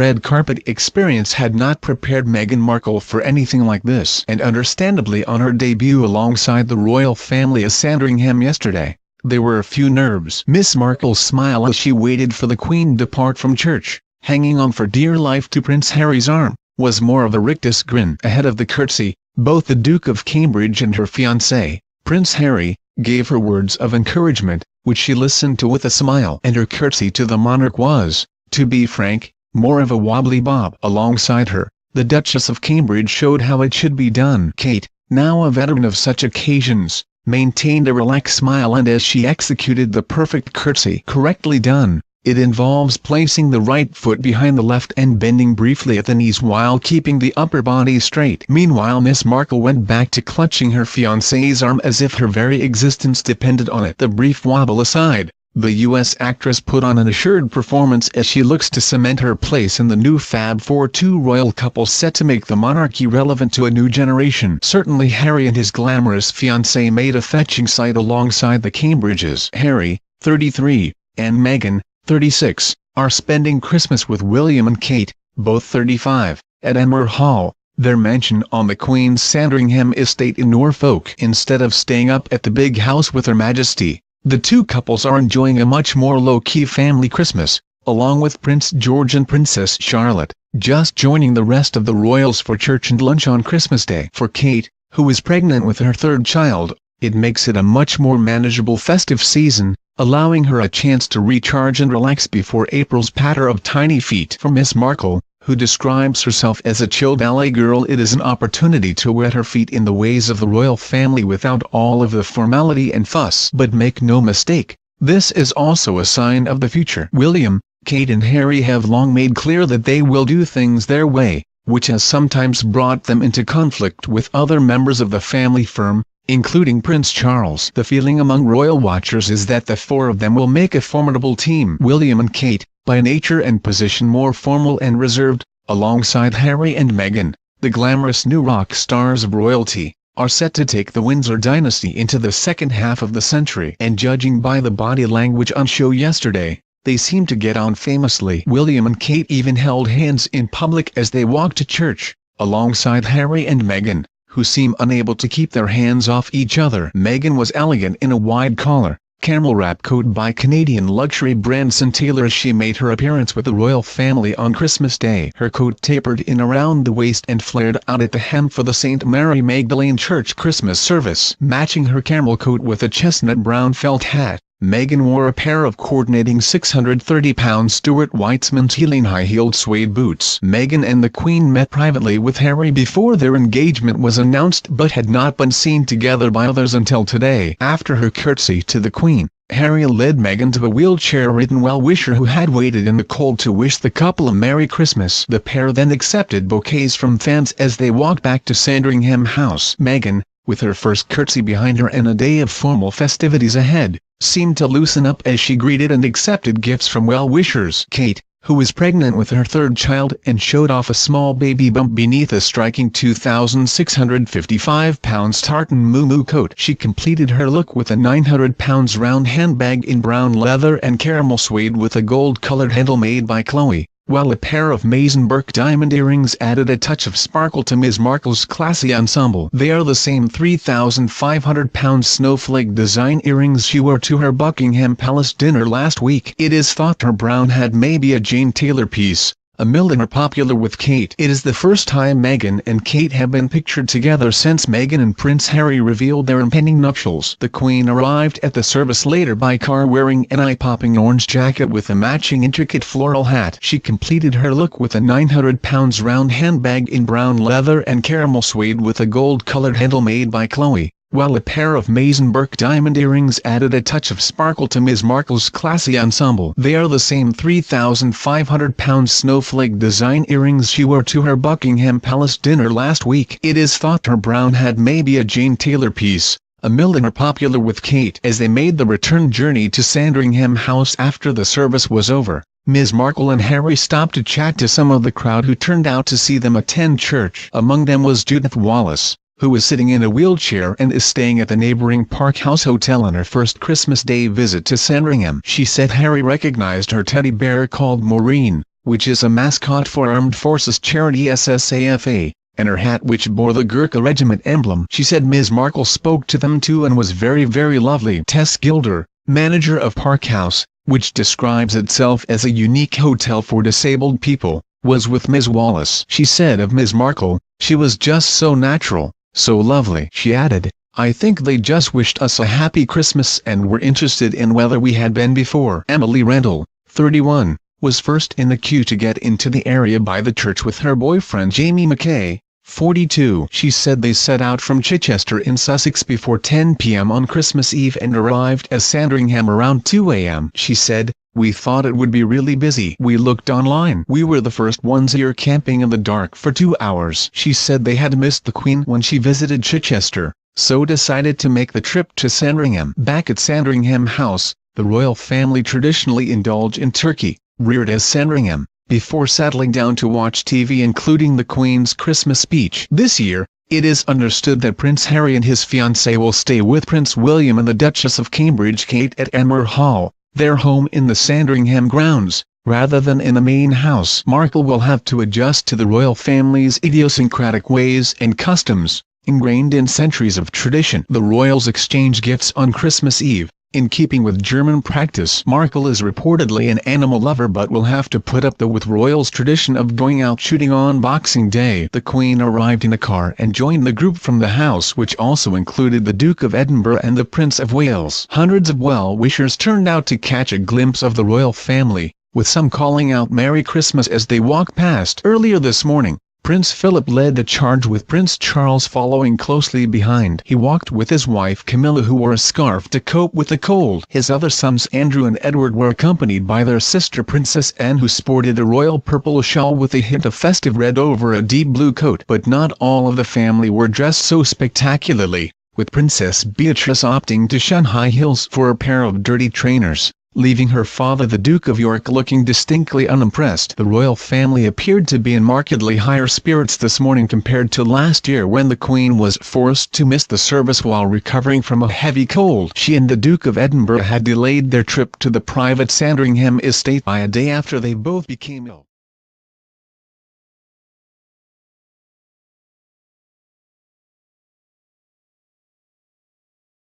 red carpet experience had not prepared Meghan Markle for anything like this. And understandably, on her debut alongside the royal family at Sandringham yesterday, there were a few nerves. Miss Markle's smile as she waited for the Queen to depart from church, hanging on for dear life to Prince Harry's arm, was more of a rictus grin. Ahead of the curtsy, both the Duke of Cambridge and her fiancé, Prince Harry, gave her words of encouragement, which she listened to with a smile. And her curtsy to the monarch was, to be frank, more of a wobbly bob. Alongside her, the Duchess of Cambridge showed how it should be done. Kate, now a veteran of such occasions, maintained a relaxed smile, and as she executed the perfect curtsy correctly done, it involves placing the right foot behind the left and bending briefly at the knees while keeping the upper body straight. Meanwhile, Miss Markle went back to clutching her fiancé's arm as if her very existence depended on it. The brief wobble aside, the U.S. actress put on an assured performance as she looks to cement her place in the new Fab Four, two royal couples set to make the monarchy relevant to a new generation. Certainly Harry and his glamorous fiancée made a fetching sight alongside the Cambridges. Harry, 33, and Meghan, 36, are spending Christmas with William and Kate, both 35, at Emer Hall, their mansion on the Queen's Sandringham estate in Norfolk. Instead of staying up at the big house with Her Majesty, the two couples are enjoying a much more low-key family Christmas, along with Prince George and Princess Charlotte, just joining the rest of the royals for church and lunch on Christmas Day. For Kate, who is pregnant with her third child, it makes it a much more manageable festive season, allowing her a chance to recharge and relax before April's patter of tiny feet. For Miss Markle, who describes herself as a chill ballet girl, it is an opportunity to wet her feet in the ways of the royal family without all of the formality and fuss. But make no mistake, this is also a sign of the future. William, Kate and Harry have long made clear that they will do things their way, which has sometimes brought them into conflict with other members of the family firm, including Prince Charles. The feeling among royal watchers is that the four of them will make a formidable team. William and Kate, by nature and position more formal and reserved, alongside Harry and Meghan, the glamorous new rock stars of royalty, are set to take the Windsor dynasty into the second half of the century. And judging by the body language on show yesterday, they seem to get on famously. William and Kate even held hands in public as they walked to church, alongside Harry and Meghan, who seem unable to keep their hands off each other. Meghan was elegant in a wide collar, camel wrap coat by Canadian luxury brand St. Taylor as she made her appearance with the royal family on Christmas Day. Her coat tapered in around the waist and flared out at the hem for the St. Mary Magdalene Church Christmas service. Matching her camel coat with a chestnut brown felt hat, Meghan wore a pair of coordinating 630-pound Stuart Weitzman Teeling high-heeled suede boots. Meghan and the Queen met privately with Harry before their engagement was announced but had not been seen together by others until today. After her curtsy to the Queen, Harry led Meghan to a wheelchair-ridden well-wisher who had waited in the cold to wish the couple a Merry Christmas. The pair then accepted bouquets from fans as they walked back to Sandringham House. Meghan, with her first curtsy behind her and a day of formal festivities ahead, seemed to loosen up as she greeted and accepted gifts from well-wishers. Kate, who was pregnant with her third child and showed off a small baby bump beneath a striking 2,655-pound tartan muumuu coat. She completed her look with a 900-pound round handbag in brown leather and caramel suede with a gold-colored handle made by Chloe, while a pair of Meisenberg diamond earrings added a touch of sparkle to Ms. Markle's classy ensemble. They are the same 3,500-pound snowflake design earrings she wore to her Buckingham Palace dinner last week. It is thought her brown had may be a Jane Taylor piece, a milliner popular with Kate. It is the first time Meghan and Kate have been pictured together since Meghan and Prince Harry revealed their impending nuptials. The Queen arrived at the service later by car wearing an eye-popping orange jacket with a matching intricate floral hat. She completed her look with a 900-pound round handbag in brown leather and caramel suede with a gold-colored handle made by Chloe, while a pair of Meisenberg diamond earrings added a touch of sparkle to Ms. Markle's classy ensemble. They are the same 3,500-pound snowflake design earrings she wore to her Buckingham Palace dinner last week. It is thought her brown had may be a Jane Taylor piece, a milliner popular with Kate. As they made the return journey to Sandringham House after the service was over, Ms. Markle and Harry stopped to chat to some of the crowd who turned out to see them attend church. Among them was Judith Wallace, who is sitting in a wheelchair and is staying at the neighboring Park House Hotel on her first Christmas Day visit to Sandringham. She said Harry recognized her teddy bear called Maureen, which is a mascot for Armed Forces charity SSAFA, and her hat which bore the Gurkha Regiment emblem. She said Ms. Markle spoke to them too and was very lovely. Tess Gilder, manager of Park House, which describes itself as a unique hotel for disabled people, was with Ms. Wallace. She said of Ms. Markle, "She was just so natural, so lovely." She added, "I think they just wished us a happy Christmas and were interested in whether we had been before." Emily Rendell, 31, was first in the queue to get into the area by the church with her boyfriend Jamie McKay, 42. She said they set out from Chichester in Sussex before 10 p.m. on Christmas Eve and arrived at Sandringham around 2 a.m. She said, "We thought it would be really busy. We looked online. We were the first ones here camping in the dark for 2 hours." She said they had missed the Queen when she visited Chichester, so decided to make the trip to Sandringham. Back at Sandringham House, the royal family traditionally indulge in turkey, reared as Sandringham, before settling down to watch TV, including the Queen's Christmas speech. This year, it is understood that Prince Harry and his fiancée will stay with Prince William and the Duchess of Cambridge Kate at Enmore Hall, their home in the Sandringham grounds, rather than in the main house. Markle will have to adjust to the royal family's idiosyncratic ways and customs, ingrained in centuries of tradition. The royals exchange gifts on Christmas Eve, in keeping with German practice. Markle is reportedly an animal lover but will have to put up with royals' tradition of going out shooting on Boxing Day. The Queen arrived in a car and joined the group from the house, which also included the Duke of Edinburgh and the Prince of Wales. Hundreds of well-wishers turned out to catch a glimpse of the royal family, with some calling out Merry Christmas as they walked past. Earlier this morning, Prince Philip led the charge with Prince Charles following closely behind. He walked with his wife Camilla, who wore a scarf to cope with the cold. His other sons Andrew and Edward were accompanied by their sister Princess Anne, who sported a royal purple shawl with a hint of festive red over a deep blue coat. But not all of the family were dressed so spectacularly, with Princess Beatrice opting to shun high heels for a pair of dirty trainers, leaving her father the Duke of York looking distinctly unimpressed. The royal family appeared to be in markedly higher spirits this morning compared to last year, when the Queen was forced to miss the service while recovering from a heavy cold. She and the Duke of Edinburgh had delayed their trip to the private Sandringham estate by a day after they both became ill.